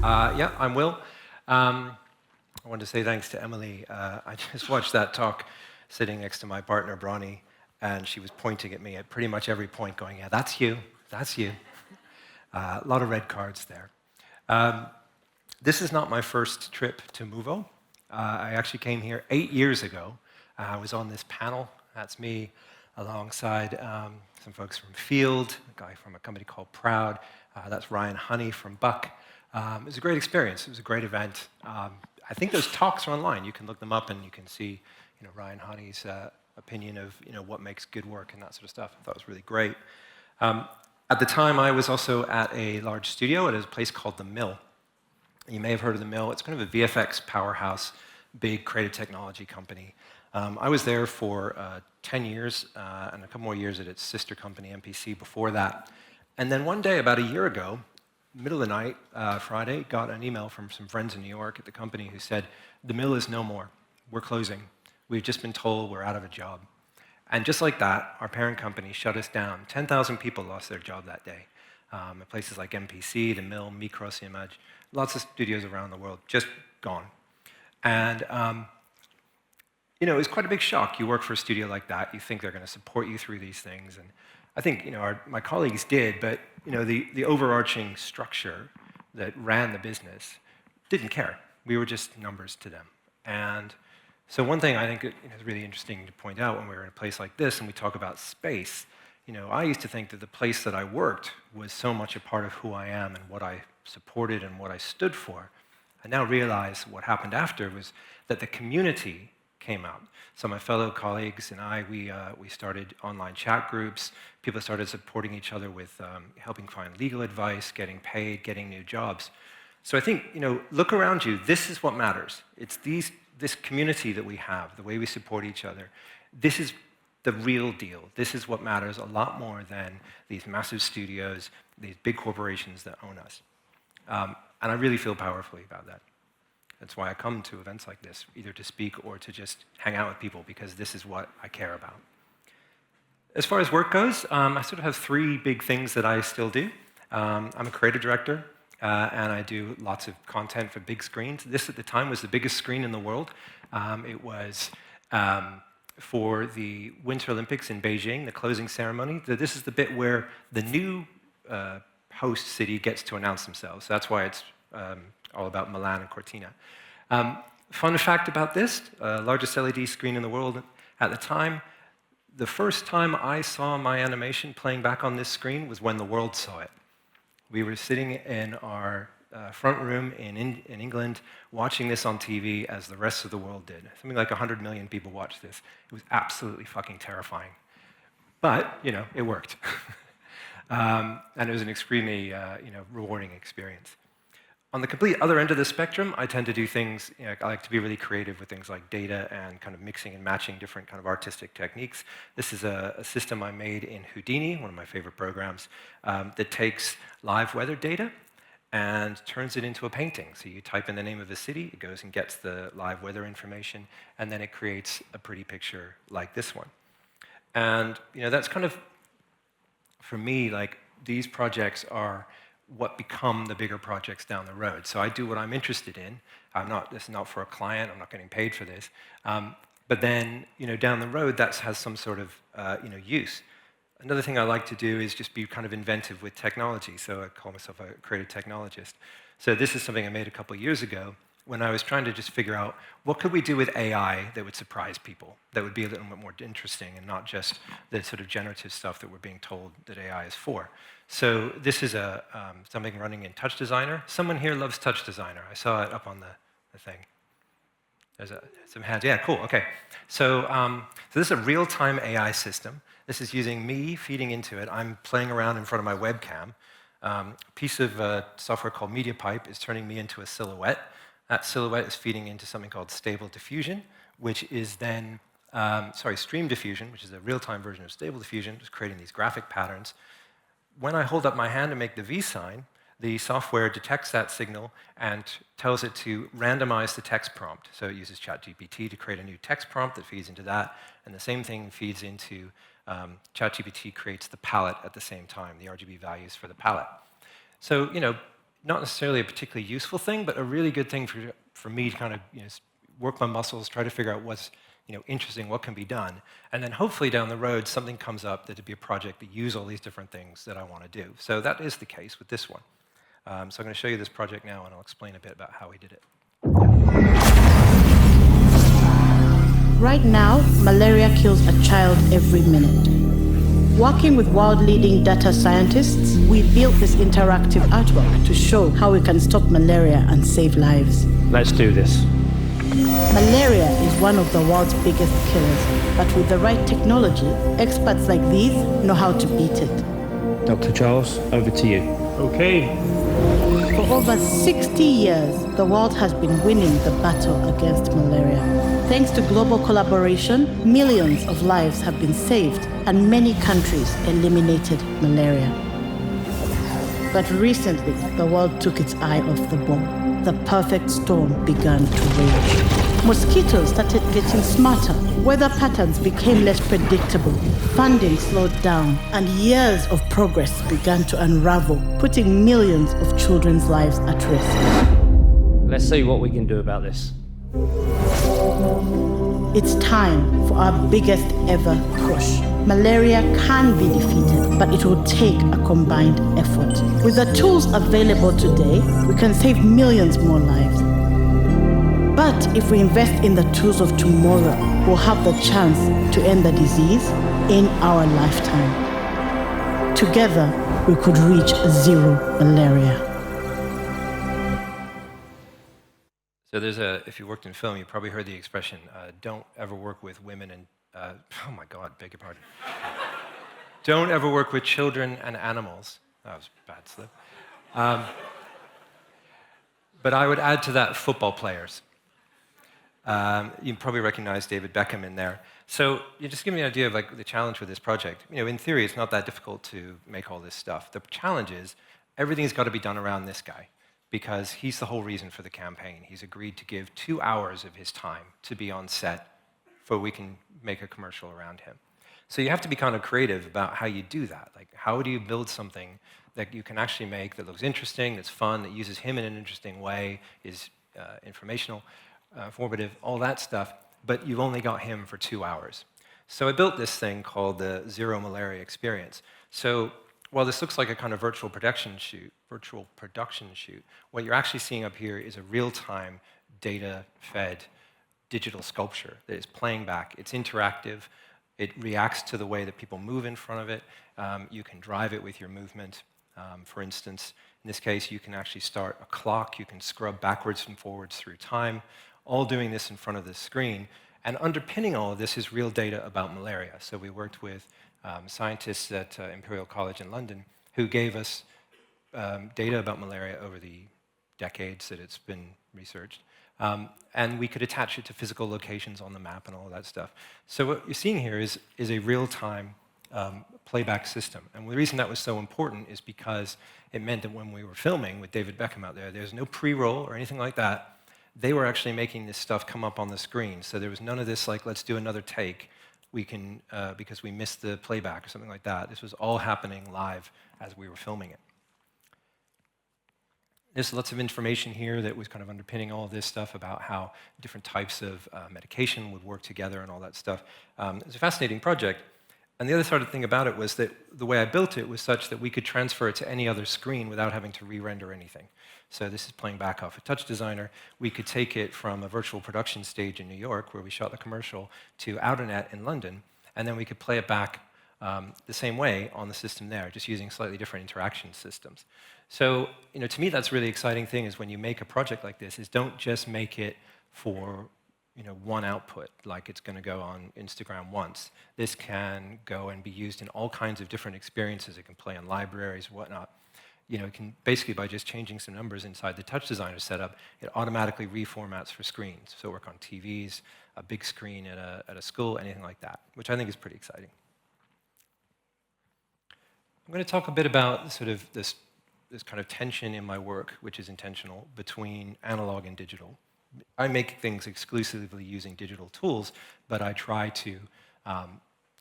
Yeah, I'm Will. I wanted to say thanks to Emily. I just watched that talk sitting next to my partner, Bronnie, and she was pointing at me at pretty much every point going, yeah, that's you, that's you. A lot of red cards there. This is not my first trip to Mouvo. I actually came here 8 years ago. I was on this panel. That's me alongside some folks from Field, a guy from a company called Proud. That's Ryan Honey from Buck. It was a great experience. It was a great event. I think those talks are online. You can look them up and you can see Ryan Honey's opinion of what makes good work and that sort of stuff. I thought it was really great. At the time, I was also at a large studio at a place called The Mill. You may have heard of The Mill. It's kind of a VFX powerhouse, big creative technology company. I was there for 10 years and a couple more years at its sister company, MPC, before that. And then one day, about a year ago, middle of the night, Friday, got an email from some friends in New York at the company who said, The Mill is no more. We're closing. We've just been told we're out of a job. And just like that, our parent company shut us down. 10,000 people lost their job that day. At places like MPC, The Mill, Micros Image, lots of studios around the world, just gone. And it was quite a big shock. You work for a studio like that, you think they're going to support you through these things. And I think my colleagues did, but the overarching structure that ran the business didn't care. We were just numbers to them. And so one thing I think is really interesting to point out when we're in a place like this and we talk about space, I used to think that the place that I worked was so much a part of who I am and what I supported and what I stood for. I now realize what happened after was that the community came out. So my fellow colleagues and I, we started online chat groups. People started supporting each other with helping find legal advice, getting paid, getting new jobs. So I think, look around you. This is what matters. It's this community that we have, the way we support each other. This is the real deal. This is what matters a lot more than these massive studios, these big corporations that own us. And I really feel powerfully about that. That's why I come to events like this, either to speak or to just hang out with people, because this is what I care about. As far as work goes, I sort of have three big things that I still do. I'm a creative director, and I do lots of content for big screens. This, at the time, was the biggest screen in the world. It was for the Winter Olympics in Beijing, the closing ceremony. This is the bit where the new host city gets to announce themselves. That's why it's all about Milan and Cortina. Fun fact about this, largest LED screen in the world at the time. The first time I saw my animation playing back on this screen was when the world saw it. We were sitting in our front room in England watching this on TV as the rest of the world did. Something like 100 million people watched this. It was absolutely fucking terrifying. But, it worked. And it was an extremely rewarding experience. On the complete other end of the spectrum, I tend to do things, I like to be really creative with things like data and kind of mixing and matching different kind of artistic techniques. This is a system I made in Houdini, one of my favorite programs, that takes live weather data and turns it into a painting. So you type in the name of a city, it goes and gets the live weather information, and then it creates a pretty picture like this one. And that's kind of, for me, like these projects are what become the bigger projects down the road. So I do what I'm interested in. This is not for a client, I'm not getting paid for this. But then, down the road, that has some sort of, use. Another thing I like to do is just be kind of inventive with technology. So I call myself a creative technologist. So this is something I made a couple of years ago when I was trying to just figure out what could we do with AI that would surprise people, that would be a little bit more interesting and not just the sort of generative stuff that we're being told that AI is for. So this is something running in Touch Designer. Someone here loves Touch Designer. I saw it up on the thing. There's some hands. Yeah, cool. Okay. So this is a real-time AI system. This is using me feeding into it. I'm playing around in front of my webcam. A piece of software called MediaPipe is turning me into a silhouette. That silhouette is feeding into something called Stable Diffusion, which is then, Stream Diffusion, which is a real-time version of Stable Diffusion, just creating these graphic patterns. When I hold up my hand and make the V sign, the software detects that signal and tells it to randomize the text prompt. So it uses ChatGPT to create a new text prompt that feeds into that, and the same thing feeds into ChatGPT creates the palette at the same time, the RGB values for the palette. So, not necessarily a particularly useful thing, but a really good thing for me to kind of work my muscles, try to figure out what's interesting, what can be done. And then hopefully down the road, something comes up that would be a project that use all these different things that I want to do. So that is the case with this one. So I'm going to show you this project now, and I'll explain a bit about how we did it. Right now, malaria kills a child every minute. Working with world-leading data scientists, we built this interactive artwork to show how we can stop malaria and save lives. Let's do this. Malaria is one of the world's biggest killers, but with the right technology, experts like these know how to beat it. Dr. Charles, over to you. Okay. For over 60 years, the world has been winning the battle against malaria. Thanks to global collaboration, millions of lives have been saved and many countries eliminated malaria. But recently, the world took its eye off the ball. The perfect storm began to rage. Mosquitoes started getting smarter, weather patterns became less predictable, funding slowed down, and years of progress began to unravel, putting millions of children's lives at risk. Let's see what we can do about this. It's time for our biggest ever push. Malaria can be defeated, but it will take a combined effort. With the tools available today, we can save millions more lives. But if we invest in the tools of tomorrow, we'll have the chance to end the disease in our lifetime. Together, we could reach zero malaria. So if you worked in film, you probably heard the expression, don't ever work with women and, oh my God, beg your pardon. Don't ever work with children and animals. That was a bad slip. But I would add to that football players. You probably recognize David Beckham in there. So you just give me an idea of the challenge with this project. In theory, it's not that difficult to make all this stuff. The challenge is everything's got to be done around this guy, because he's the whole reason for the campaign. He's agreed to give 2 hours of his time to be on set so we can make a commercial around him. So you have to be kind of creative about how you do that. How do you build something that you can actually make that looks interesting, that's fun, that uses him in an interesting way, is informational, informative, all that stuff, but you've only got him for 2 hours. So I built this thing called the Zero Malaria Experience. So while this looks like a kind of virtual production shoot, what you're actually seeing up here is a real-time, data-fed digital sculpture that is playing back. It's interactive. It reacts to the way that people move in front of it. You can drive it with your movement. For instance, in this case, you can actually start a clock. You can scrub backwards and forwards through time, all doing this in front of this screen. And underpinning all of this is real data about malaria. So we worked with scientists at Imperial College in London who gave us data about malaria over the decades that it's been researched. And we could attach it to physical locations on the map and all of that stuff. So what you're seeing here is a real-time playback system. And the reason that was so important is because it meant that when we were filming with David Beckham out there, there's no pre-roll or anything like that. They were actually making this stuff come up on the screen. So there was none of this let's do another take. We can, because we missed the playback or something like that. This was all happening live as we were filming it. There's lots of information here that was kind of underpinning all of this stuff about how different types of medication would work together and all that stuff. It's a fascinating project. And the other sort of thing about it was that the way I built it was such that we could transfer it to any other screen without having to re-render anything. So this is playing back off a Touch Designer. We could take it from a virtual production stage in New York, where we shot the commercial, to Outernet in London, and then we could play it back the same way on the system there, just using slightly different interaction systems. So, to me, that's a really exciting thing is when you make a project like this, is don't just make it for one output, like it's going to go on Instagram once. This can go and be used in all kinds of different experiences. It can play in libraries, whatnot. It can basically, by just changing some numbers inside the Touch Designer setup, it automatically reformats for screens. So work on TVs, a big screen at a school, anything like that, which I think is pretty exciting. I'm going to talk a bit about sort of this kind of tension in my work, which is intentional, between analog and digital. I make things exclusively using digital tools, but I try to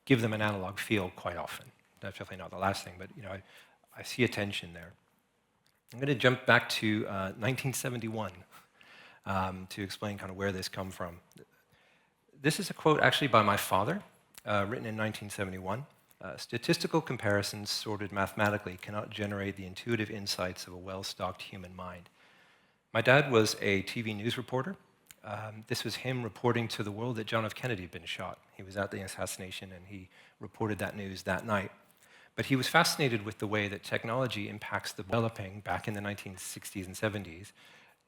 give them an analog feel quite often. That's definitely not the last thing, but I see a tension there. I'm going to jump back to 1971 to explain kind of where this come from. This is a quote actually by my father, written in 1971. Statistical comparisons sorted mathematically cannot generate the intuitive insights of a well-stocked human mind. My dad was a TV news reporter. This was him reporting to the world that John F. Kennedy had been shot. He was at the assassination and he reported that news that night. But he was fascinated with the way that technology impacts the developing back in the 1960s and 70s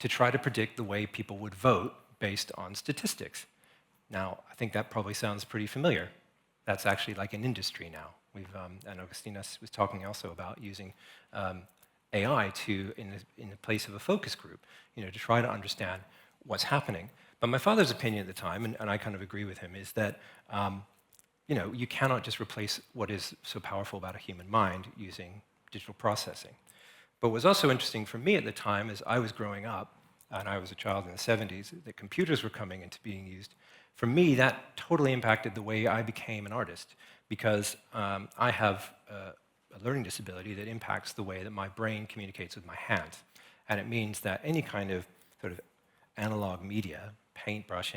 to try to predict the way people would vote based on statistics. Now, I think that probably sounds pretty familiar. That's actually like an industry now. And Augustina was talking also about using AI in the place of a focus group, to try to understand what's happening. But my father's opinion at the time, and I kind of agree with him, is that you cannot just replace what is so powerful about a human mind using digital processing. But what was also interesting for me at the time, as I was growing up, and I was a child in the 70s, that computers were coming into being used. For me, that totally impacted the way I became an artist, because I have a learning disability that impacts the way that my brain communicates with my hands. And it means that any kind of sort of analog media, paintbrush,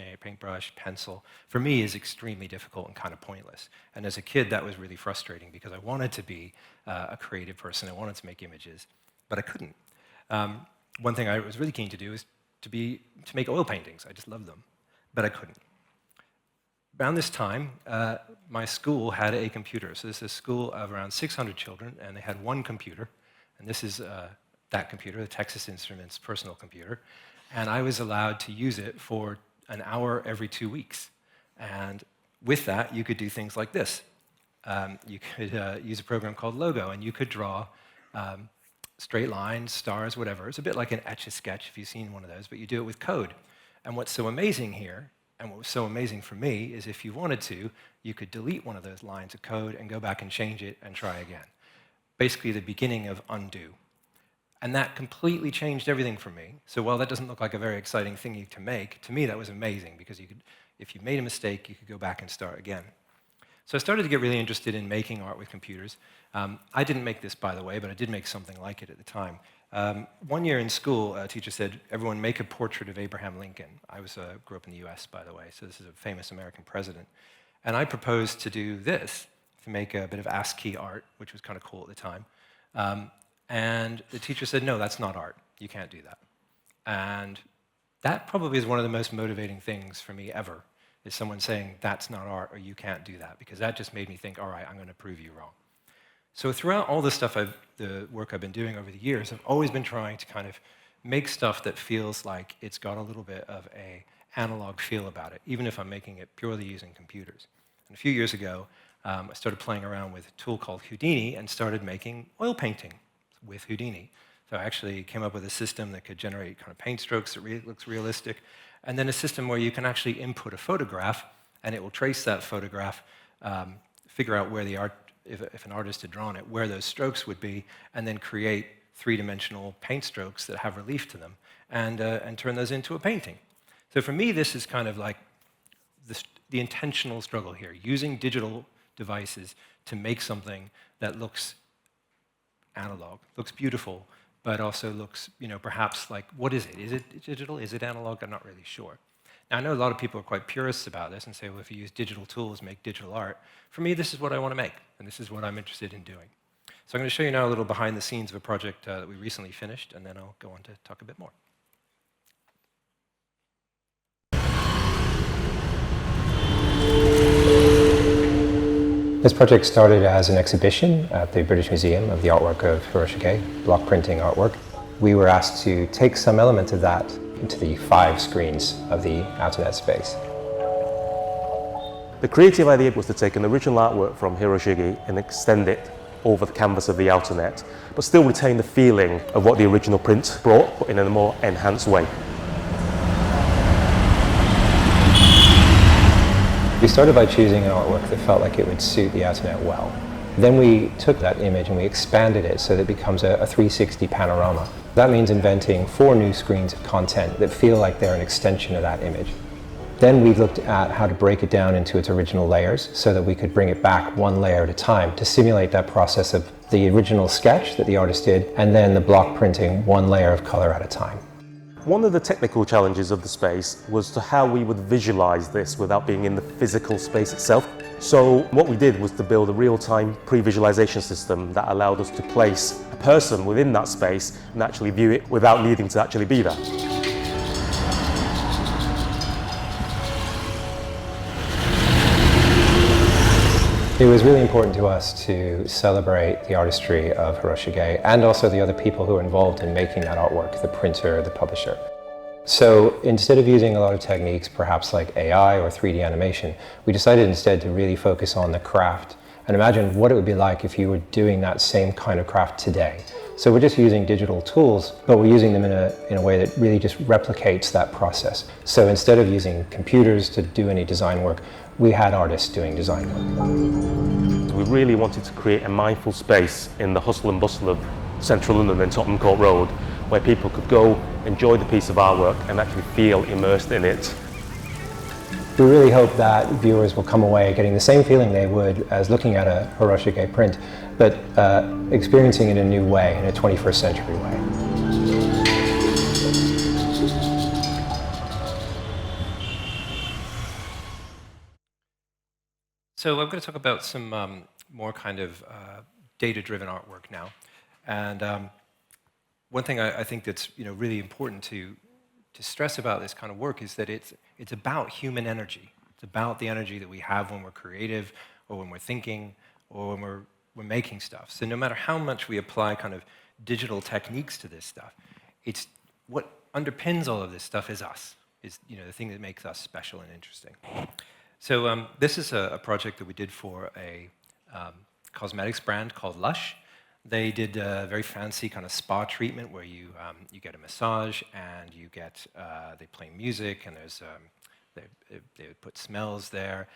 pencil, for me is extremely difficult and kind of pointless. And as a kid, that was really frustrating because I wanted to be a creative person. I wanted to make images, but I couldn't. One thing I was really keen to do is to make oil paintings. I just loved them, but I couldn't. Around this time, my school had a computer. So this is a school of around 600 children, and they had one computer. And this is that computer, the Texas Instruments personal computer. And I was allowed to use it for an hour every 2 weeks. And with that, you could do things like this. You could use a program called Logo, and you could draw straight lines, stars, whatever. It's a bit like an Etch-a-Sketch if you've seen one of those, but you do it with code. And what's so amazing here, and what was so amazing for me, is if you wanted to, you could delete one of those lines of code and go back and change it and try again. Basically the beginning of undo. And that completely changed everything for me. So while that doesn't look like a very exciting thing to make, to me that was amazing, because if you made a mistake, you could go back and start again. So I started to get really interested in making art with computers. I didn't make this, by the way, but I did make something like it at the time. One year in school, a teacher said, everyone make a portrait of Abraham Lincoln. I grew up in the US, by the way, so this is a famous American president. And I proposed to do this, to make a bit of ASCII art, which was kind of cool at the time. And the teacher said, no, that's not art. You can't do that. And that probably is one of the most motivating things for me ever, is someone saying, that's not art, or you can't do that, because that just made me think, all right, I'm going to prove you wrong. So throughout all the work I've been doing over the years, I've always been trying to kind of make stuff that feels like it's got a little bit of an analog feel about it, even if I'm making it purely using computers. And a few years ago, I started playing around with a tool called Houdini and started making oil painting with Houdini. So I actually came up with a system that could generate kind of paint strokes that looks realistic, and then a system where you can actually input a photograph, and it will trace that photograph, figure out where the art, if an artist had drawn it, where those strokes would be, and then create three-dimensional paint strokes that have relief to them, and turn those into a painting. So for me, this is kind of like the intentional struggle here, using digital devices to make something that looks analog, looks beautiful, but also looks, perhaps like, what is it? Is it digital? Is it analog? I'm not really sure. Now, I know a lot of people are quite purists about this and say, well, if you use digital tools, make digital art. For me, this is what I want to make, and this is what I'm interested in doing. So I'm going to show you now a little behind the scenes of a project that we recently finished, and then I'll go on to talk a bit more. This project started as an exhibition at the British Museum of the artwork of Hiroshige, block printing artwork. We were asked to take some element of that into the 5 screens of the AutoNet space. The creative idea was to take an original artwork from Hiroshige and extend it over the canvas of the AutoNet, but still retain the feeling of what the original print brought, but in a more enhanced way. We started by choosing an artwork that felt like it would suit the AutoNet well. Then we took that image and we expanded it so that it becomes a 360 panorama. That means inventing 4 new screens of content that feel like they're an extension of that image. Then we looked at how to break it down into its original layers so that we could bring it back one layer at a time to simulate that process of the original sketch that the artist did, and then the block printing one layer of color at a time. One of the technical challenges of the space was to how we would visualize this without being in the physical space itself. So what we did was to build a real-time pre-visualization system that allowed us to place a person within that space and actually view it without needing to actually be there. It was really important to us to celebrate the artistry of Hiroshige and also the other people who are involved in making that artwork, the printer, the publisher. So instead of using a lot of techniques, perhaps like AI or 3D animation, we decided instead to really focus on the craft and imagine what it would be like if you were doing that same kind of craft today. So we're just using digital tools, but we're using them in a way that really just replicates that process. So instead of using computers to do any design work, we had artists doing design work. We really wanted to create a mindful space in the hustle and bustle of central London and Tottenham Court Road, where people could go, enjoy the piece of artwork and actually feel immersed in it. We really hope that viewers will come away getting the same feeling they would as looking at a Hiroshige print, but experiencing it in a new way, in a 21st century way. So I'm going to talk about some more kind of data-driven artwork now. And one thing I think that's really important to stress about this kind of work is that it's about human energy. It's about the energy that we have when we're creative, or when we're thinking, or when we're making stuff. So no matter how much we apply kind of digital techniques to this stuff, it's what underpins all of this stuff is us. Is the thing that makes us special and interesting. So this is a project that we did for a cosmetics brand called Lush. They did a very fancy kind of spa treatment where you get a massage and you get they play music and there's they put smells there.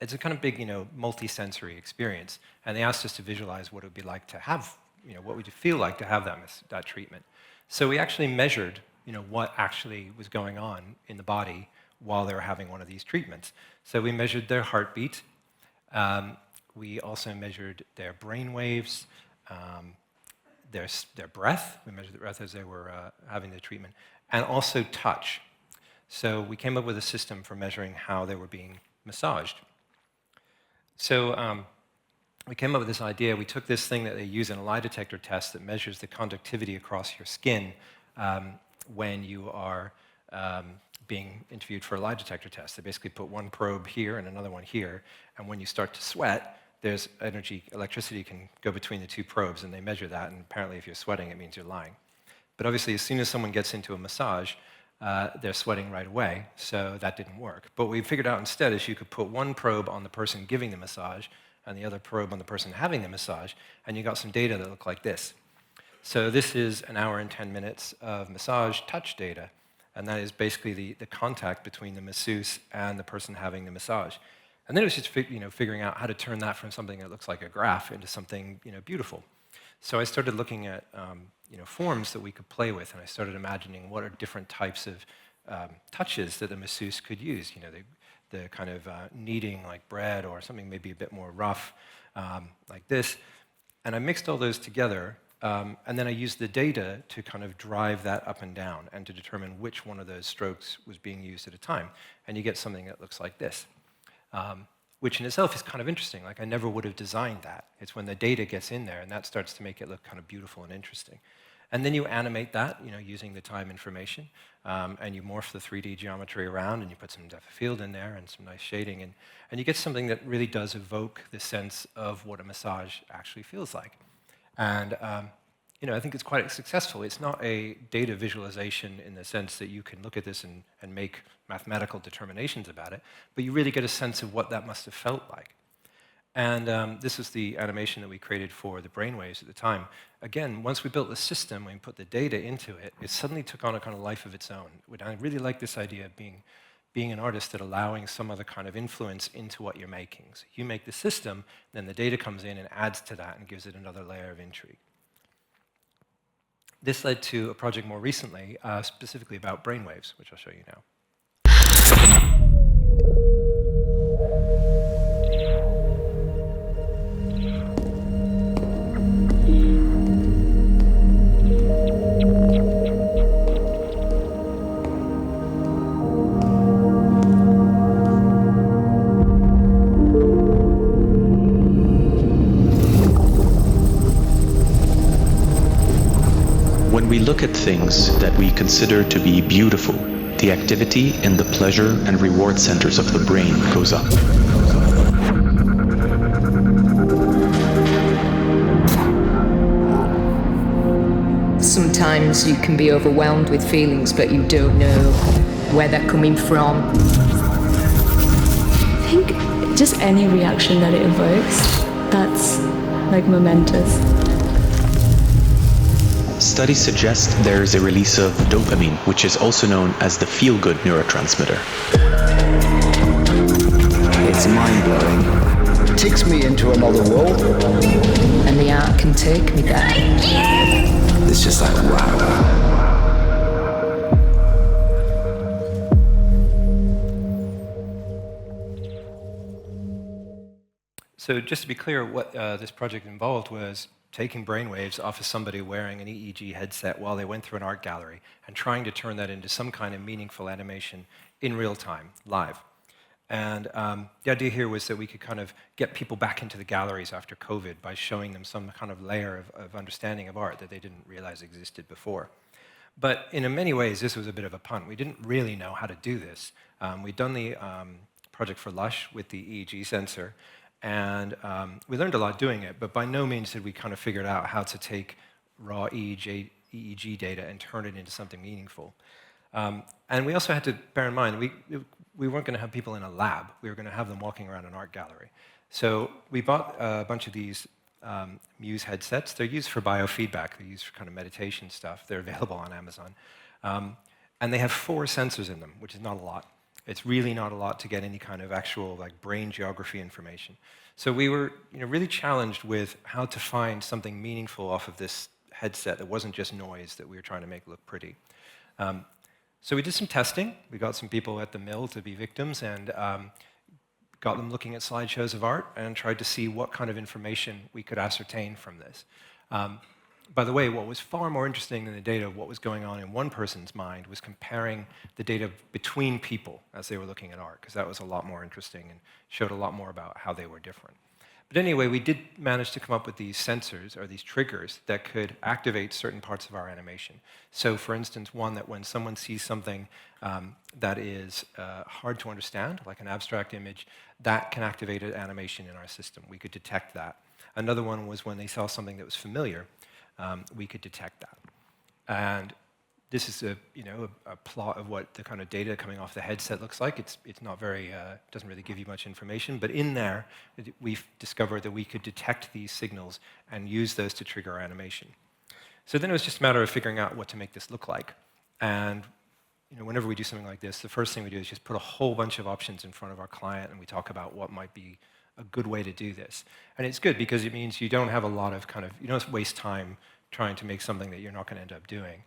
It's a kind of big multi-sensory experience, and they asked us to visualize what it would be like to have what would you feel like to have that treatment. So we actually measured what actually was going on in the body while they were having one of these treatments. So we measured their heartbeat. We also measured their brain waves, their breath. We measured the breath as they were having the treatment, and also touch. So we came up with a system for measuring how they were being massaged. So we came up with this idea. We took this thing that they use in a lie detector test that measures the conductivity across your skin when you are being interviewed for a lie detector test. They basically put one probe here and another one here, and when you start to sweat, there's electricity can go between the two probes, and they measure that, and apparently if you're sweating, it means you're lying. But obviously, as soon as someone gets into a massage, they're sweating right away, so that didn't work. But what we figured out instead is you could put one probe on the person giving the massage and the other probe on the person having the massage, and you got some data that looked like this. So this is an hour and 10 minutes of massage touch data, and that is basically the contact between the masseuse and the person having the massage. And then it was just figuring out how to turn that from something that looks like a graph into something beautiful. So I started looking at forms that we could play with, and I started imagining what are different types of touches that the masseuse could use. The kind of kneading like bread, or something maybe a bit more rough like this. And I mixed all those together, and then I used the data to kind of drive that up and down and to determine which one of those strokes was being used at a time. And you get something that looks like this. Which in itself is kind of interesting. Like, I never would have designed that. It's when the data gets in there, and that starts to make it look kind of beautiful and interesting. And then you animate that, using the time information, and you morph the 3D geometry around, and you put some depth of field in there and some nice shading, and you get something that really does evoke the sense of what a massage actually feels like. And I think it's quite successful. It's not a data visualization in the sense that you can look at this and make mathematical determinations about it, but you really get a sense of what that must have felt like. And this is the animation that we created for the brainwaves at the time. Again, once we built the system, we put the data into it, it suddenly took on a kind of life of its own. I really like this idea of being an artist at allowing some other kind of influence into what you're making. So you make the system, then the data comes in and adds to that and gives it another layer of intrigue. This led to a project more recently, specifically about brainwaves, which I'll show you now. When we look at things that we consider to be beautiful, the activity in the pleasure and reward centers of the brain goes up. Sometimes you can be overwhelmed with feelings, but you don't know where they're coming from. I think just any reaction that it evokes, that's like momentous. Studies suggest there is a release of dopamine, which is also known as the feel-good neurotransmitter. It's mind-blowing. It takes me into another world. And the art can take me there. It's just like, wow. So just to be clear, what this project involved was taking brainwaves off of somebody wearing an EEG headset while they went through an art gallery and trying to turn that into some kind of meaningful animation in real time, live. And the idea here was that we could kind of get people back into the galleries after COVID by showing them some kind of layer of understanding of art that they didn't realize existed before. But in many ways, this was a bit of a punt. We didn't really know how to do this. We'd done the project for Lush with the EEG sensor, and we learned a lot doing it, but by no means did we kind of figure out how to take raw EEG data and turn it into something meaningful. And we also had to bear in mind, we weren't going to have people in a lab. We were going to have them walking around an art gallery. So we bought a bunch of these Muse headsets. They're used for biofeedback. They're used for kind of meditation stuff. They're available on Amazon. And they have 4 sensors in them, which is not a lot. It's really not a lot to get any kind of actual like brain geography information. So we were really challenged with how to find something meaningful off of this headset that wasn't just noise that we were trying to make look pretty. So we did some testing. We got some people at the mill to be victims and got them looking at slideshows of art and tried to see what kind of information we could ascertain from this. By the way, what was far more interesting than the data of what was going on in one person's mind was comparing the data between people as they were looking at art, because that was a lot more interesting and showed a lot more about how they were different. But anyway, we did manage to come up with these sensors, or these triggers, that could activate certain parts of our animation. So for instance, one that when someone sees something that is hard to understand, like an abstract image, that can activate an animation in our system. We could detect that. Another one was when they saw something that was familiar, we could detect that. And this is a plot of what the kind of data coming off the headset looks like. It's not very, doesn't really give you much information, but in there, we've discovered that we could detect these signals and use those to trigger our animation. So then it was just a matter of figuring out what to make this look like. And whenever we do something like this, the first thing we do is just put a whole bunch of options in front of our client, and we talk about what might be a good way to do this. And it's good because it means you don't have a lot of you don't waste time trying to make something that you're not going to end up doing.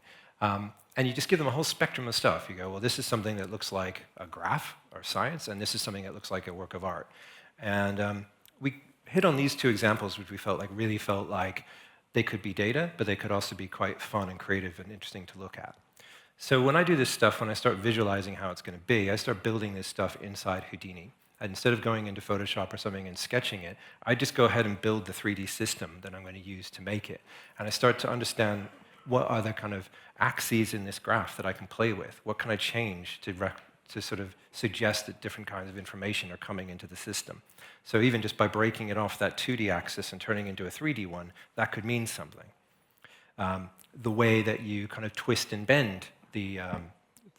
And you just give them a whole spectrum of stuff. You go, well, this is something that looks like a graph or science, and this is something that looks like a work of art. And we hit on these 2 examples, which we really felt like they could be data, but they could also be quite fun and creative and interesting to look at. So when I do this stuff, when I start visualizing how it's going to be, I start building this stuff inside Houdini. And instead of going into Photoshop or something and sketching it, I just go ahead and build the 3D system that I'm going to use to make it. And I start to understand what are the kind of axes in this graph that I can play with? What can I change to sort of suggest that different kinds of information are coming into the system? So even just by breaking it off that 2D axis and turning it into a 3D one, that could mean something. The way that you kind of twist and bend the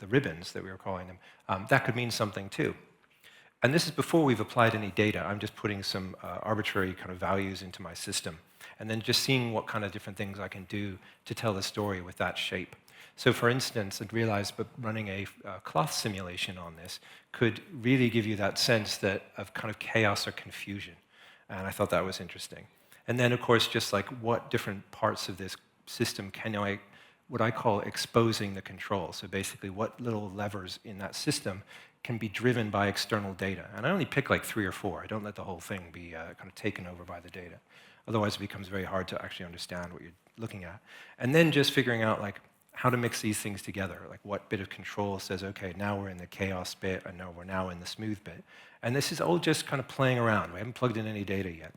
ribbons that we were calling them, that could mean something too. And this is before we've applied any data. I'm just putting some arbitrary kind of values into my system, and then just seeing what kind of different things I can do to tell the story with that shape. So for instance, I'd realized that running a cloth simulation on this could really give you that sense of kind of chaos or confusion. And I thought that was interesting. And then, of course, just like what different parts of this system what I call exposing the control. So basically, what little levers in that system can be driven by external data. And I only pick like 3 or 4. I don't let the whole thing be kind of taken over by the data. Otherwise, it becomes very hard to actually understand what you're looking at. And then just figuring out like how to mix these things together, like what bit of control says, okay, now we're in the chaos bit, and now we're now in the smooth bit. And this is all just kind of playing around. We haven't plugged in any data yet.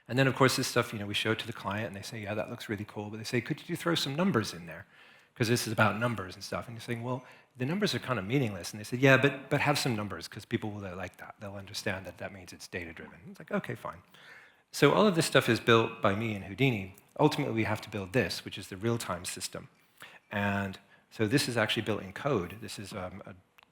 And then, of course, this stuff, we show it to the client, and they say, yeah, that looks really cool. But they say, could you throw some numbers in there? Because this is about numbers and stuff. And you're saying, well, the numbers are kind of meaningless. And they said, yeah, but have some numbers, because people will like that. They'll understand that that means it's data-driven. It's like, okay, fine. So all of this stuff is built by me and Houdini. Ultimately, we have to build this, which is the real-time system. And so this is actually built in code. This is a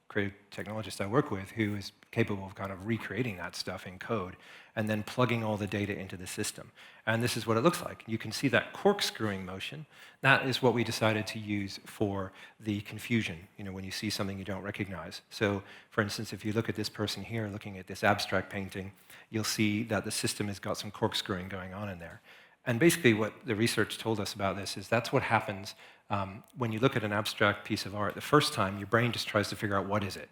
creative technologist I work with who is capable of kind of recreating that stuff in code and then plugging all the data into the system. And this is what it looks like. You can see that corkscrewing motion. That is what we decided to use for the confusion, when you see something you don't recognize. So, for instance, if you look at this person here looking at this abstract painting, you'll see that the system has got some corkscrewing going on in there. And basically what the research told us about this is that's what happens when you look at an abstract piece of art. The first time, your brain just tries to figure out what is it?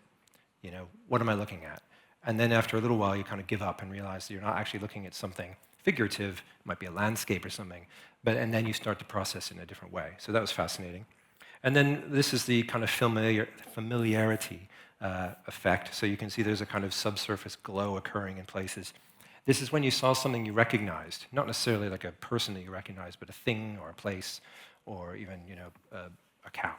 What am I looking at? And then after a little while, you kind of give up and realize that you're not actually looking at something figurative. It might be a landscape or something. And then you start to process it in a different way. So that was fascinating. And then this is the kind of familiarity effect. So you can see there's a kind of subsurface glow occurring in places. This is when you saw something you recognized, not necessarily like a person that you recognize, but a thing or a place, or even a cow.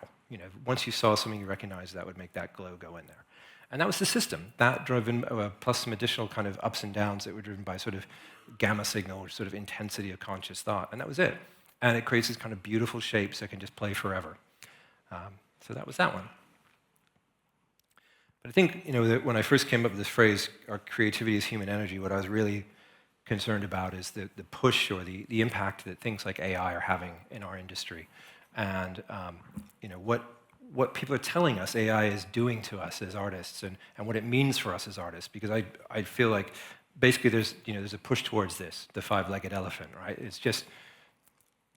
Once you saw something you recognized, that would make that glow go in there. And that was the system. That drove in, plus some additional kind of ups and downs that were driven by sort of gamma signal, or sort of intensity of conscious thought, and that was it. And it creates these kind of beautiful shapes that can just play forever. So that was that one. But I think, that when I first came up with this phrase, our creativity is human energy, what I was really concerned about is the push or the impact that things like AI are having in our industry. And, what people are telling us AI is doing to us as artists, and what it means for us as artists. Because I feel like basically there's a push towards this, the 5-legged elephant, right? It's just,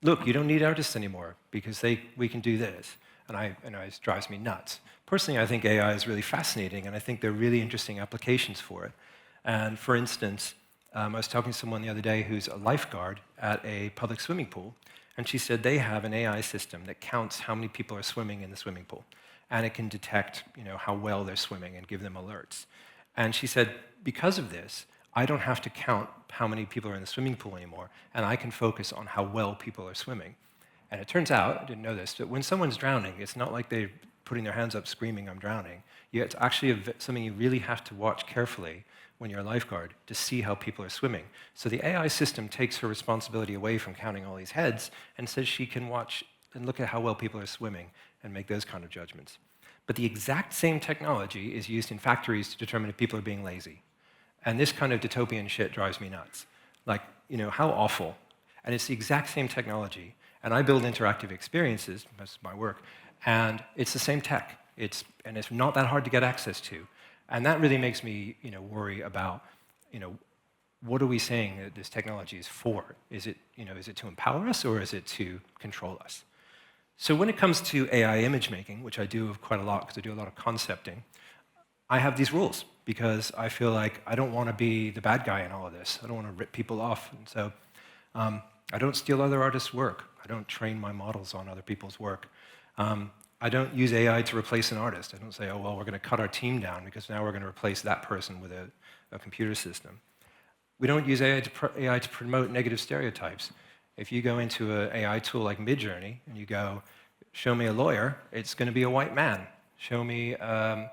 look, you don't need artists anymore because we can do this. And it drives me nuts. Personally, I think AI is really fascinating, and I think there are really interesting applications for it. And for instance, I was talking to someone the other day who's a lifeguard at a public swimming pool, and she said they have an AI system that counts how many people are swimming in the swimming pool, and it can detect, how well they're swimming and give them alerts. And she said, because of this, I don't have to count how many people are in the swimming pool anymore, and I can focus on how well people are swimming. And it turns out, I didn't know this, but when someone's drowning, it's not like they're putting their hands up screaming, I'm drowning. It's actually something you really have to watch carefully when you're a lifeguard to see how people are swimming. So the AI system takes her responsibility away from counting all these heads and says she can watch and look at how well people are swimming and make those kind of judgments. But the exact same technology is used in factories to determine if people are being lazy. And this kind of dystopian shit drives me nuts. Like, how awful. And it's the exact same technology. And I build interactive experiences, that's my work, and it's the same tech. And it's not that hard to get access to. And that really makes me worry about, what are we saying that this technology is for? Is it to empower us, or is it to control us? So when it comes to AI image making, which I do quite a lot because I do a lot of concepting, I have these rules because I feel like I don't want to be the bad guy in all of this. I don't want to rip people off. And so I don't steal other artists' work. I don't train my models on other people's work. I don't use AI to replace an artist. I don't say, oh, well, we're going to cut our team down because now we're going to replace that person with a computer system. We don't use AI to promote negative stereotypes. If you go into an AI tool like Midjourney and you go, show me a lawyer, it's going to be a white man. Show me a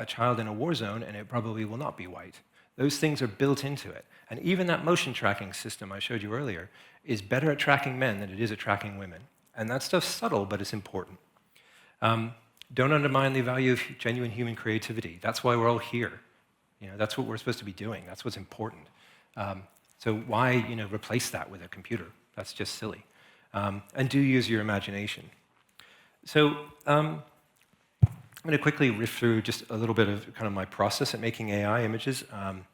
child in a war zone, and it probably will not be white. Those things are built into it. And even that motion tracking system I showed you earlier is better at tracking men than it is at tracking women. And that stuff's subtle, but it's important. Don't undermine the value of genuine human creativity. That's why we're all here. That's what we're supposed to be doing. That's what's important. So why, replace that with a computer? That's just silly. And do use your imagination. So I'm going to quickly riff through just a little bit of kind of my process at making AI images.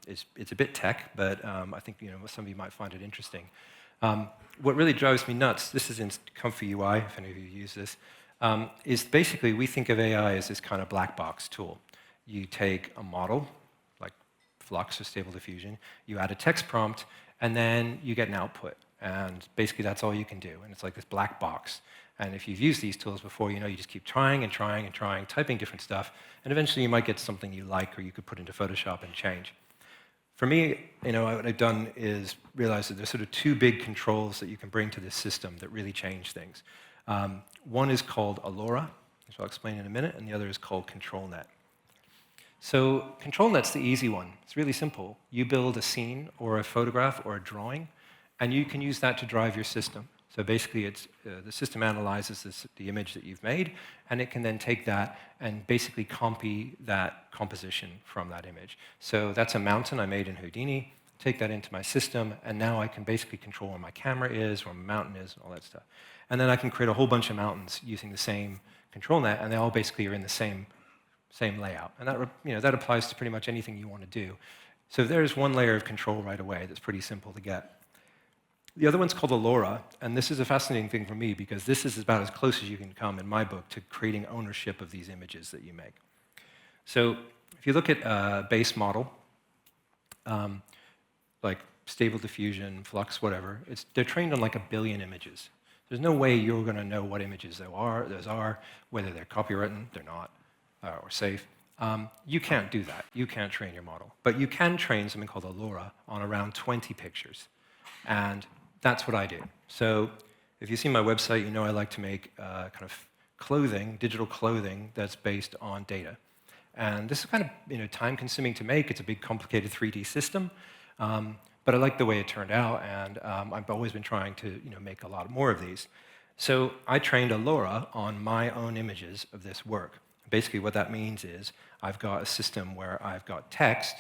It's a bit tech, but I think some of you might find it interesting. What really drives me nuts, this is in Comfy UI, if any of you use this, is basically we think of AI as this kind of black box tool. you take a model, like Flux or Stable Diffusion, you add a text prompt, and then you get an output. And basically, that's all you can do. And it's like this black box. And if you've used these tools before, you just keep trying and trying and trying, typing different stuff, and eventually you might get something you like or you could put into Photoshop and change. For me, what I've done is realize that there's sort of two big controls that you can bring to this system that really change things. One is called Allura, which I'll explain in a minute, and the other is called ControlNet. So ControlNet's the easy one. It's really simple. You build a scene or a photograph or a drawing, and you can use that to drive your system. So basically, the system analyzes the image that you've made, and it can then take that and basically copy that composition from that image. So that's a mountain I made in Houdini, take that into my system, and now I can basically control where my camera is, where my mountain is, and all that stuff. And then I can create a whole bunch of mountains using the same control net, and they all basically are in the same layout. And that applies to pretty much anything you want to do. So there's one layer of control right away that's pretty simple to get. The other one's called Allura, and this is a fascinating thing for me because this is about as close as you can come in my book to creating ownership of these images that you make. So if you look at a base model, like Stable Diffusion, Flux, whatever, they're trained on like 1 billion images. There's no way you're going to know what images those are, whether they're copywritten, they're not, or safe. You can't do that. You can't train your model. But you can train something called Allura on around 20 pictures. And that's what I do. So if you see my website, you know I like to make kind of clothing, digital clothing that's based on data. And this is kind of time-consuming to make. It's a big, complicated 3D system. But I like the way it turned out, and I've always been trying to make a lot more of these. So I trained Allura on my own images of this work. Basically, what that means is I've got a system where I've got text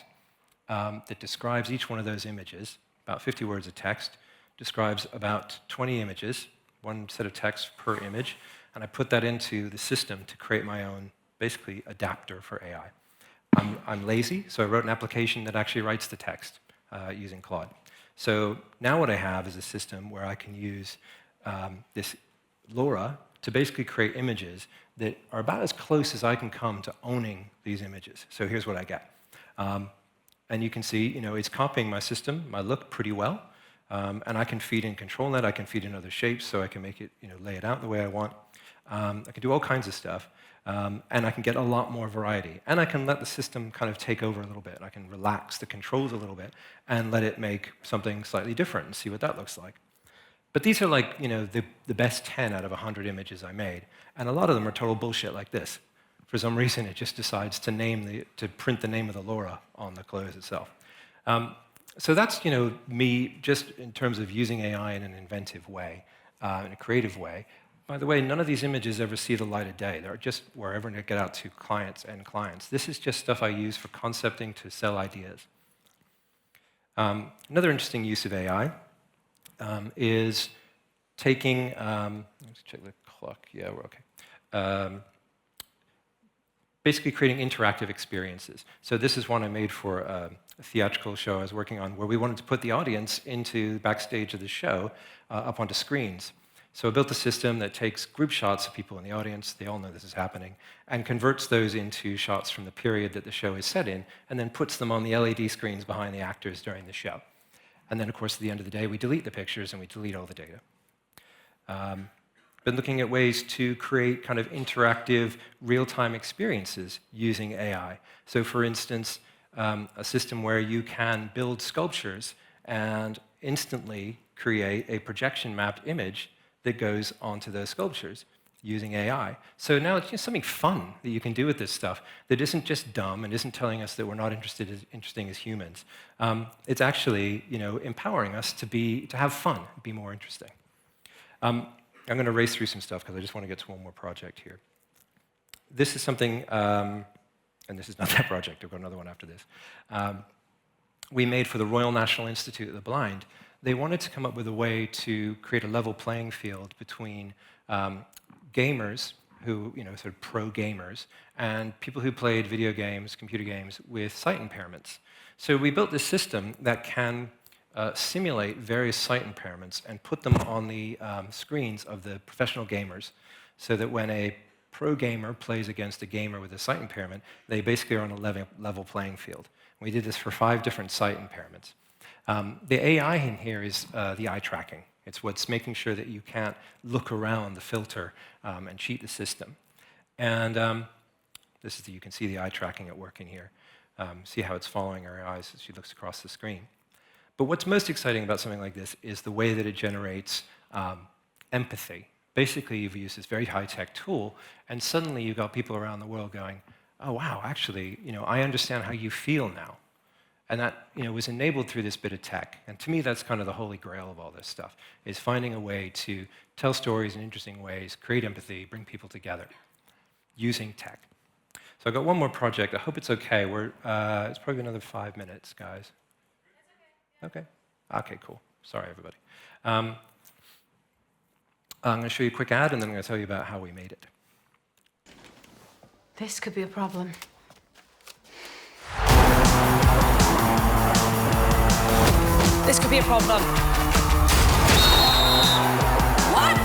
that describes each one of those images, about 50 words of text, describes about 20 images, one set of text per image, and I put that into the system to create my own, basically, adapter for AI. I'm lazy, so I wrote an application that actually writes the text using Claude. So now what I have is a system where I can use this Allura to basically create images that are about as close as I can come to owning these images. So here's what I get. And you can see, it's copying my system, my look, pretty well. And I can feed in ControlNet, I can feed in other shapes, so I can make it, lay it out the way I want. I can do all kinds of stuff, and I can get a lot more variety. And I can let the system kind of take over a little bit. I can relax the controls a little bit and let it make something slightly different and see what that looks like. But these are like, the best 10 out of 100 images I made, and a lot of them are total bullshit like this. For some reason, it just decides to print the name of the Allura on the clothes itself. So that's me just in terms of using AI in an inventive way, in a creative way. By the way, none of these images ever see the light of day. They're just wherever to get out to clients and clients. This is just stuff I use for concepting to sell ideas. Another interesting use of AI is taking, let's check the clock. Yeah, we're okay. Basically creating interactive experiences. So this is one I made for a theatrical show I was working on where we wanted to put the audience into backstage of the show up onto screens. So I built a system that takes group shots of people in the audience, they all know this is happening, and converts those into shots from the period that the show is set in, and then puts them on the LED screens behind the actors during the show. And then, of course, at the end of the day, we delete the pictures and we delete all the data. Been looking at ways to create kind of interactive, real-time experiences using AI. So for instance, a system where you can build sculptures and instantly create a projection mapped image that goes onto those sculptures using AI. So now it's just something fun that you can do with this stuff that isn't just dumb and isn't telling us that we're not interesting as humans. It's actually empowering us to have fun, be more interesting. I'm going to race through some stuff because I just want to get to one more project here. This is something, and this is not that project, I've got another one after this. We made for the Royal National Institute of the Blind. They wanted to come up with a way to create a level playing field between gamers who, sort of pro gamers, and people who played video games, computer games, with sight impairments. So we built this system that can simulate various sight impairments and put them on the screens of the professional gamers so that when a pro gamer plays against a gamer with a sight impairment, they basically are on a level playing field. We did this for 5 different sight impairments. The AI in here is the eye tracking. It's what's making sure that you can't look around the filter and cheat the system. And you can see the eye tracking at work in here. See how it's following her eyes as she looks across the screen. But what's most exciting about something like this is the way that it generates empathy. Basically, you've used this very high-tech tool, and suddenly you've got people around the world going, oh, wow, actually, I understand how you feel now. And that was enabled through this bit of tech. And to me, that's kind of the holy grail of all this stuff, is finding a way to tell stories in interesting ways, create empathy, bring people together, using tech. So I've got one more project. I hope it's okay. It's probably another 5 minutes, guys. Okay. Okay, cool. Sorry, everybody. I'm going to show you a quick ad, and then I'm going to tell you about how we made it. This could be a problem. This could be a problem. What?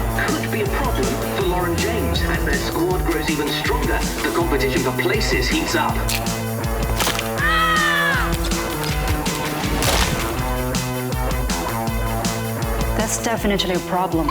Could be a problem for Lauren James. As their squad grows even stronger, the competition for places heats up. That's definitely a problem.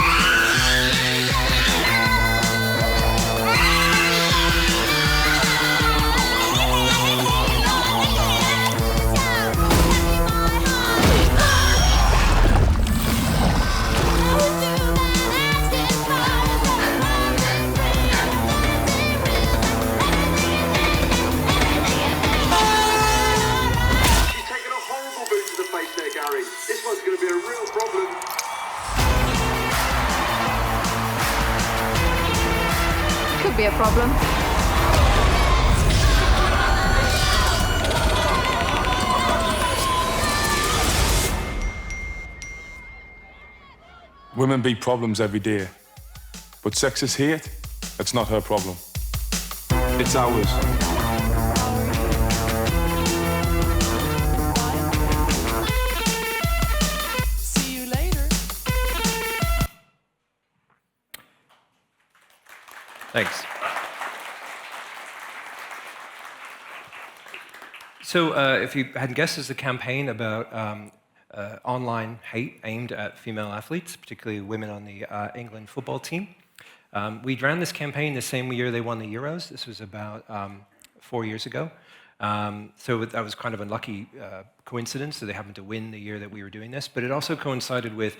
This one's going to be a real problem. Could be a problem. Women beat problems every day. But sexist hate, it's not her problem. It's ours. Thanks. So if you hadn't guessed, it's a campaign about online hate aimed at female athletes, particularly women on the England football team. We ran this campaign the same year they won the Euros. This was about 4 years ago. So that was kind of a lucky coincidence that they happened to win the year that we were doing this. But it also coincided with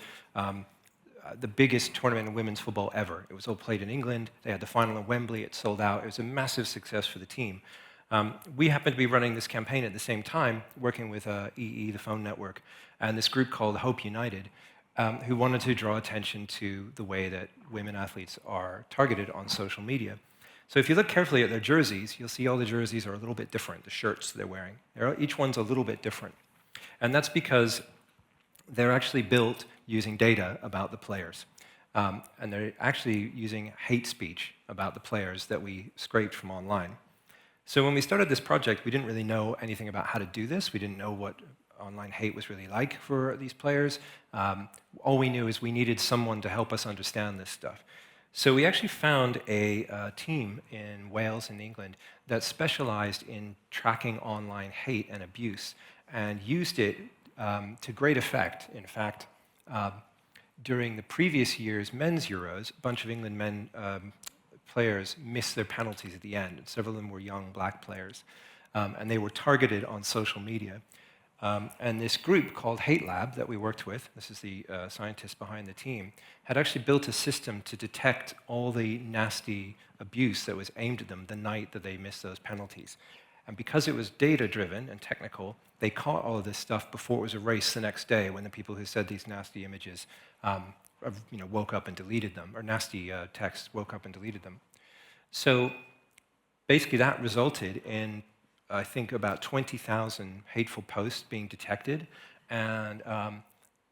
the biggest tournament in women's football ever. It was all played in England. They had the final in Wembley. It sold out. It was a massive success for the team. We happened to be running this campaign at the same time, working with EE, the phone network, and this group called Hope United, who wanted to draw attention to the way that women athletes are targeted on social media. So if you look carefully at their jerseys, you'll see all the jerseys are a little bit different, the shirts they're wearing. Each one's a little bit different. And that's because they're actually built using data about the players. And they're actually using hate speech about the players that we scraped from online. So when we started this project, we didn't really know anything about how to do this. We didn't know what online hate was really like for these players. All we knew is we needed someone to help us understand this stuff. So we actually found a team in Wales and England that specialized in tracking online hate and abuse and used it to great effect. In fact, during the previous year's men's Euros, a bunch of England men players missed their penalties at the end. And several of them were young black players. And they were targeted on social media. And this group called Hate Lab that we worked with, this is the scientists behind the team, had actually built a system to detect all the nasty abuse that was aimed at them the night that they missed those penalties. And because it was data-driven and technical, they caught all of this stuff before it was erased the next day when the people who said these nasty images woke up and deleted them, or nasty texts woke up and deleted them. So basically that resulted in, I think, about 20,000 hateful posts being detected, and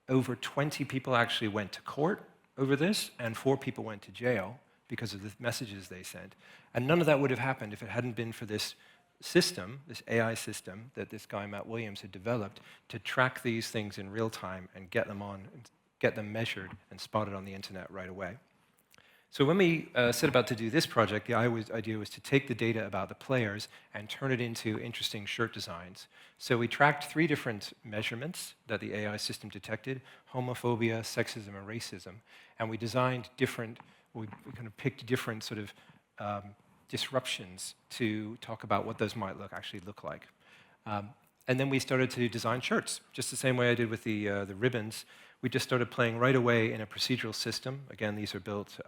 over 20 people actually went to court over this, and 4 people went to jail because of the messages they sent. And none of that would have happened if it hadn't been for this system, this AI system that this guy, Matt Williams, had developed to track these things in real time and get them measured and spotted on the internet right away. So when we set about to do this project, the idea was to take the data about the players and turn it into interesting shirt designs. So we tracked 3 different measurements that the AI system detected: homophobia, sexism, and racism. And we designed different, we kind of picked different sort of disruptions to talk about what those might actually look like. And then we started to design shirts, just the same way I did with the ribbons. We just started playing right away in a procedural system. Again, these are built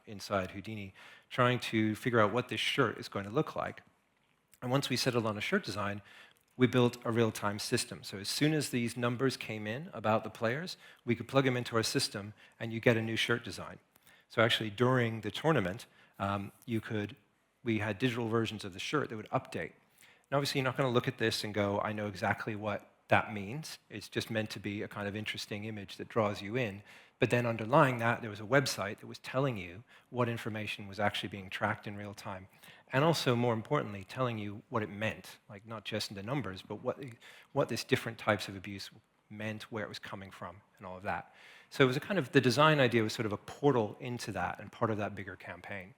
inside Houdini, trying to figure out what this shirt is going to look like. And once we settled on a shirt design, we built a real-time system. So as soon as these numbers came in about the players, we could plug them into our system, and you get a new shirt design. So actually, during the tournament, we had digital versions of the shirt that would update. And obviously, you're not going to look at this and go, I know exactly what that means. It's just meant to be a kind of interesting image that draws you in. But then underlying that, there was a website that was telling you what information was actually being tracked in real time. And also, more importantly, telling you what it meant, like not just in the numbers, but what this different types of abuse meant, where it was coming from, and all of that. So it was a kind of, the design idea was sort of a portal into that and part of that bigger campaign.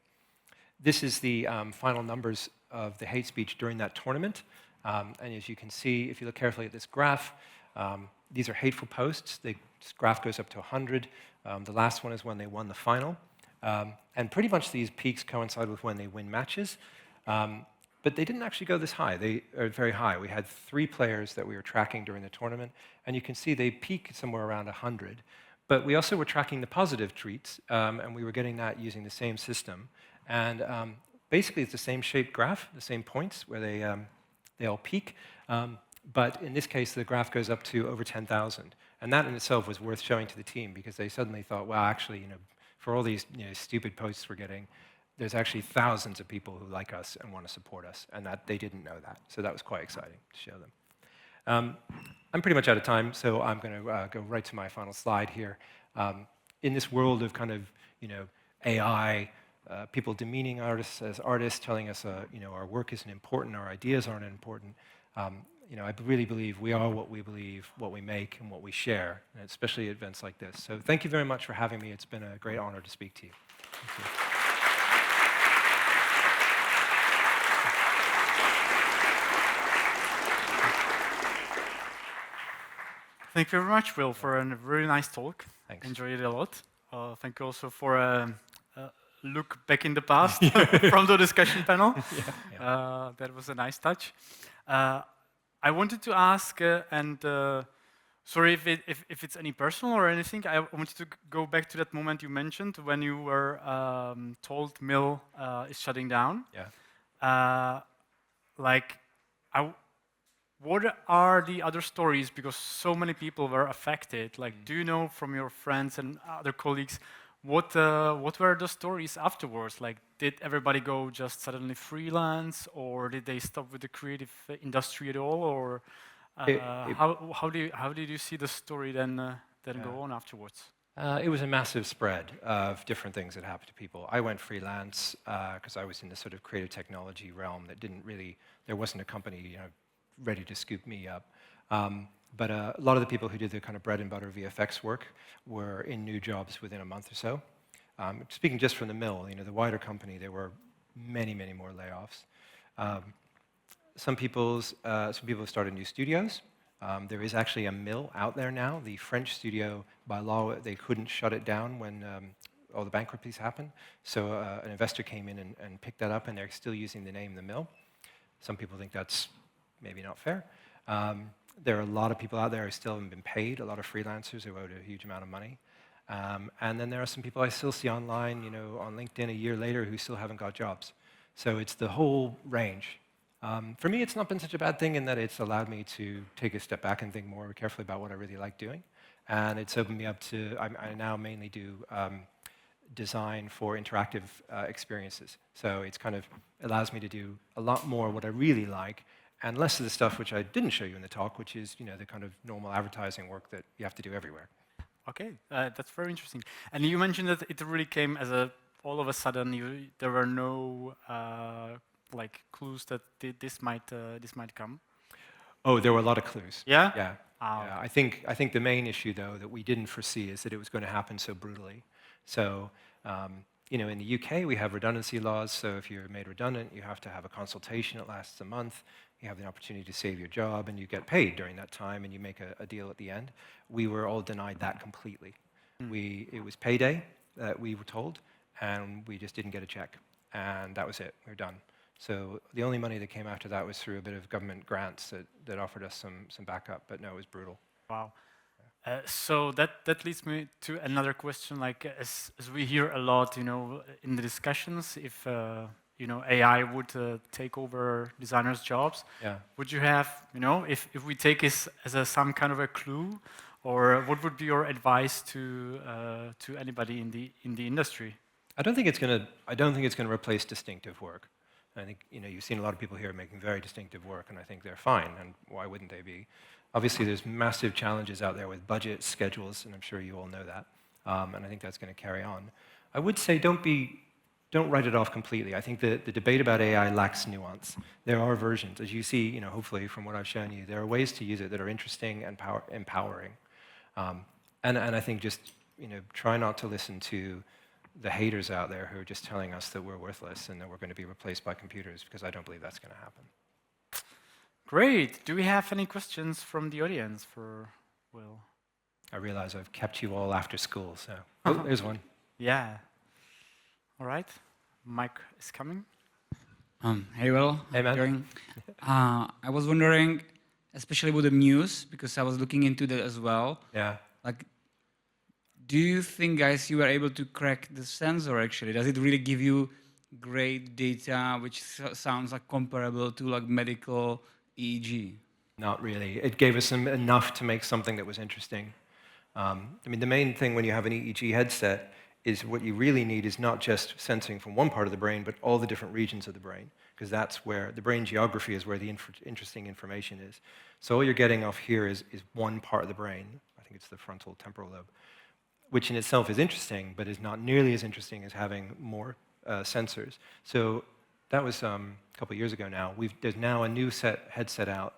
This is the final numbers of the hate speech during that tournament. And as you can see, if you look carefully at this graph, these are hateful posts. This graph goes up to 100. The last one is when they won the final. And pretty much these peaks coincide with when they win matches. But they didn't actually go this high. They are very high. We had 3 players that we were tracking during the tournament. And you can see they peak somewhere around 100. But we also were tracking the positive tweets, and we were getting that using the same system. And basically, it's the same shaped graph, the same points where they all peak. But in this case, the graph goes up to over 10,000. And that in itself was worth showing to the team, because they suddenly thought, well, actually, for all these stupid posts we're getting, there's actually thousands of people who like us and want to support us, and that they didn't know that. So that was quite exciting to show them. I'm pretty much out of time, so I'm going to go right to my final slide here. In this world of kind of AI, people demeaning artists as artists, telling us our work isn't important, our ideas aren't important. I really believe we are what we believe, what we make, and what we share, and especially at events like this. So thank you very much for having me. It's been a great honor to speak to you. Thank you. Thank you very much, Will, for a really nice talk. Thanks. Enjoyed it a lot. Thank you also for a look back in the past from the discussion panel. Yeah. That was a nice touch. I wanted to ask, sorry if it's any personal or anything, I wanted to go back to that moment you mentioned when you were told Mill is shutting down. Yeah. What are the other stories? Because so many people were affected. Like, do you know from your friends and other colleagues what were the stories afterwards? Like, did everybody go just suddenly freelance, or did they stop with the creative industry at all? Or how did you see the story then go on afterwards? It was a massive spread of different things that happened to people. I went freelance because I was in the sort of creative technology realm that there wasn't a company ready to scoop me up. But a lot of the people who did the kind of bread and butter VFX work were in new jobs within a month or so. Speaking just from the Mill, the wider company, there were many, many more layoffs. Some people have started new studios. There is actually a Mill out there now. The French studio, by law, they couldn't shut it down when all the bankruptcies happened. So an investor came in and picked that up, and they're still using the name The Mill. Some people think that's maybe not fair. There are a lot of people out there who still haven't been paid, a lot of freelancers who owed a huge amount of money. And then there are some people I still see online, on LinkedIn a year later who still haven't got jobs. So it's the whole range. For me, it's not been such a bad thing in that it's allowed me to take a step back and think more carefully about what I really like doing. And it's opened me up to, I now mainly do design for interactive experiences. So it's kind of allows me to do a lot more what I really like, and less of the stuff which I didn't show you in the talk, which is the kind of normal advertising work that you have to do everywhere. Okay, that's very interesting. And you mentioned that it really came as all of a sudden. There were no clues that this might come. Oh, there were a lot of clues. Yeah. Yeah. Yeah. I think the main issue though that we didn't foresee is that it was going to happen so brutally. So in the UK, we have redundancy laws, so if you're made redundant, you have to have a consultation that lasts a month. You have the opportunity to save your job, and you get paid during that time, and you make a deal at the end. We were all denied that completely. It was payday that we were told, and we just didn't get a check, and that was it. We were done. So the only money that came after that was through a bit of government grants that offered us some backup, but no, it was brutal. Wow. So that leads me to another question. Like as we hear a lot, in the discussions, if AI would take over designers' jobs, would you have, if we take this as some kind of a clue, or what would be your advice to anybody in the industry? I don't think it's going to replace distinctive work. I think you've seen a lot of people here making very distinctive work, and I think they're fine. And why wouldn't they be? Obviously, there's massive challenges out there with budget, schedules, and I'm sure you all know that. And I think that's going to carry on. I would say don't write it off completely. I think the debate about AI lacks nuance. There are versions, as you see, hopefully from what I've shown you, there are ways to use it that are interesting and empowering. And I think just try not to listen to the haters out there who are just telling us that we're worthless and that we're going to be replaced by computers, because I don't believe that's going to happen. Great. Do we have any questions from the audience for Will? I realize I've kept you all after school, so there's one. Yeah. All right. Mike is coming. Hey, Will. Hey, man. I was wondering, especially with the Muse, because I was looking into that as well. Yeah. Like, do you think, guys, you were able to crack the sensor, actually? Does it really give you great data, which sounds like comparable to like medical EEG? Not really. It gave us enough to make something that was interesting. The main thing when you have an EEG headset is what you really need is not just sensing from one part of the brain, but all the different regions of the brain, because that's where the brain geography is where the interesting information is. So all you're getting off here is one part of the brain. I think it's the frontal temporal lobe, which in itself is interesting, but is not nearly as interesting as having more sensors. So that was a couple of years ago now. There's now a new headset out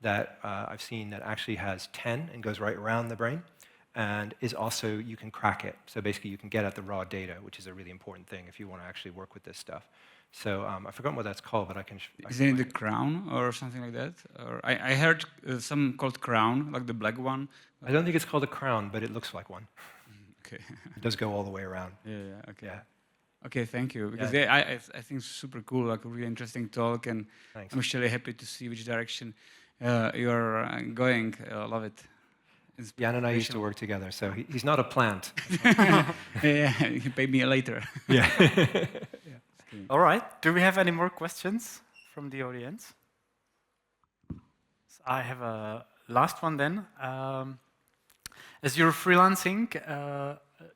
that I've seen that actually has 10 and goes right around the brain, and is also, you can crack it. So basically you can get at the raw data, which is a really important thing if you want to actually work with this stuff. So I've forgotten what that's called, but I can... Isn't it the Crown or something like that? Or I heard some called Crown, like the black one. I don't think it's called a Crown, but it looks like one. Okay. It does go all the way around. Yeah, okay. Yeah. Okay, thank you. Because I think it's super cool, like a really interesting talk, and Thanks. I'm actually happy to see which direction you're going. I love it. Jan and I used to work together, so he's not a plant. Yeah, he paid me later. Yeah. All right. Do we have any more questions from the audience? So I have a last one then. As you're freelancing,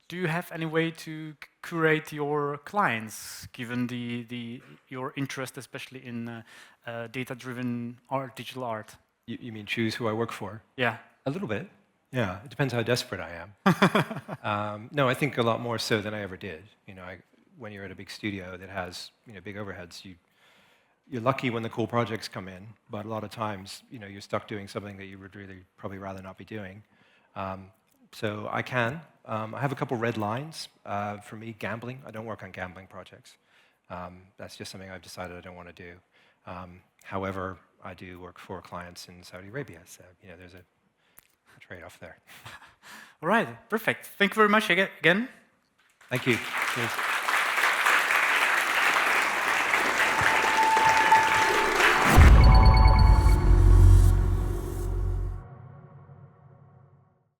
do you have any way to curate your clients, given your interest, especially in data-driven art, digital art? You mean choose who I work for? Yeah. A little bit. Yeah, it depends how desperate I am. No, I think a lot more so than I ever did. When you're at a big studio that has big overheads, you're lucky when the cool projects come in, but a lot of times you're stuck doing something that you would really probably rather not be doing. So I can. I have a couple red lines. For me, gambling. I don't work on gambling projects. That's just something I've decided I don't want to do. However, I do work for clients in Saudi Arabia, so there's a trade-off there. All right, perfect. Thank you very much again. Thank you. Cheers.